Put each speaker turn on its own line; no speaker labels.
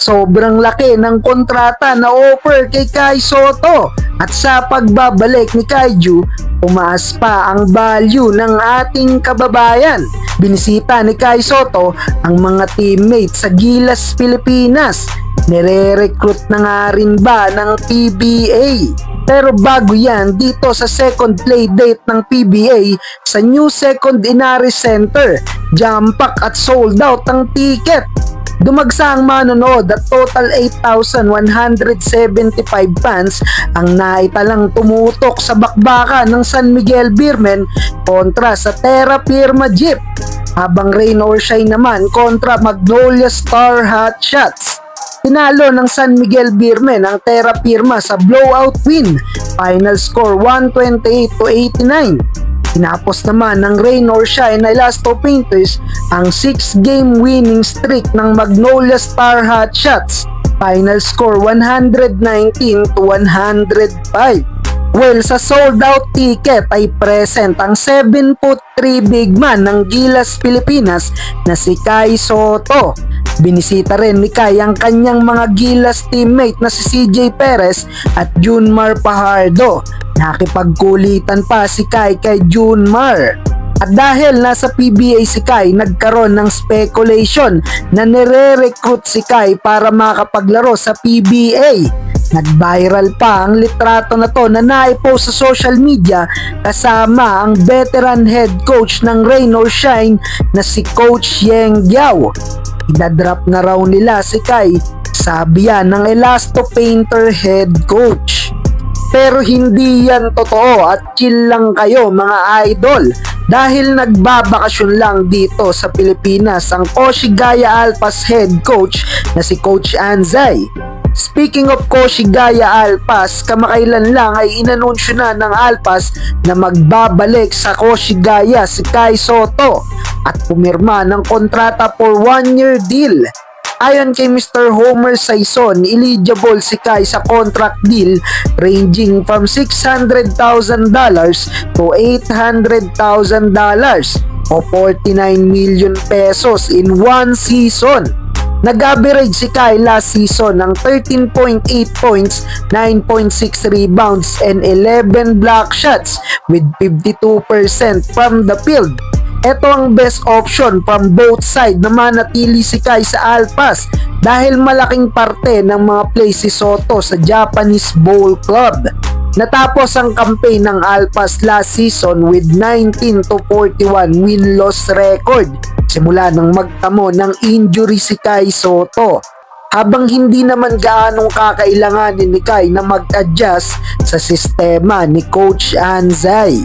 sobrang laki ng kontrata na offer kay Kai Sotto at sa pagbabalik ni Kaiju, umaas pa ang value ng ating kababayan. Binisita ni Kai Sotto ang mga teammates sa Gilas, Pilipinas. Nire-recruit na nga rin ba ng PBA? Pero bago yan, dito sa second play date ng PBA sa new second Inaris Center, jam-pack at sold out ang ticket. Dumagsa ang manonood at total 8,175 fans ang naitalang tumutok sa bakbakan ng San Miguel Beermen kontra sa Terra Firma Jeep, habang Rain or Shine naman kontra Magnolia Star Hot Shots. Tinalo ng San Miguel Beermen ang Terra Firma sa blowout win, final score 128-89. Tinapos naman ng Rain or Shine na Elasto Painters ang 6-game winning streak ng Magnolia Star Hot Shots, final score 119-105. Well, sa sold out ticket ay present ang 7'3" big man ng Gilas, Pilipinas na si Kai Sotto. Binisita rin ni Kai ang kanyang mga Gilas teammate na si CJ Perez at Junmar Pajardo. Nakipagkulitan pa si Kai kay Junmar. At dahil nasa PBA si Kai, nagkaroon ng speculation na nire-recruit si Kai para makapaglaro sa PBA. Nag-viral pa ang litrato na to na naipost sa social media kasama ang veteran head coach ng Rain or Shine na si Coach Yeng Giao. Idadrop na raw nila si Kai, sabi yan ng Elasto Painter head coach. Pero hindi yan totoo at chill lang kayo mga idol, dahil nagbabakasyon lang dito sa Pilipinas ang Koshigaya Alpas head coach na si Coach Anzay. Speaking of Koshigaya Alpas, kamakailan lang ay inanunsyo na ng Alpas na magbabalik sa Koshigaya si Kai Sotto at pumirma ng kontrata for 1-year deal. Ayon kay Mr. Homer Saison, eligible si Kai sa contract deal ranging from $600,000 to $800,000 o 49 million pesos in one season. Nag-average si Kai last season ng 13.8 points, 9.6 rebounds, and 11 block shots with 52% from the field. Ito ang best option from both side na manatili si Kai sa Alpas dahil malaking parte ng mga plays si Sotto sa Japanese Bowl Club. Natapos ang campaign ng Alpas last season with 19-41 win-loss record simula nang magtamo ng injury si Kai Sotto, habang hindi naman gaanong kakailanganin ni Kai na mag-adjust sa sistema ni Coach Anzay.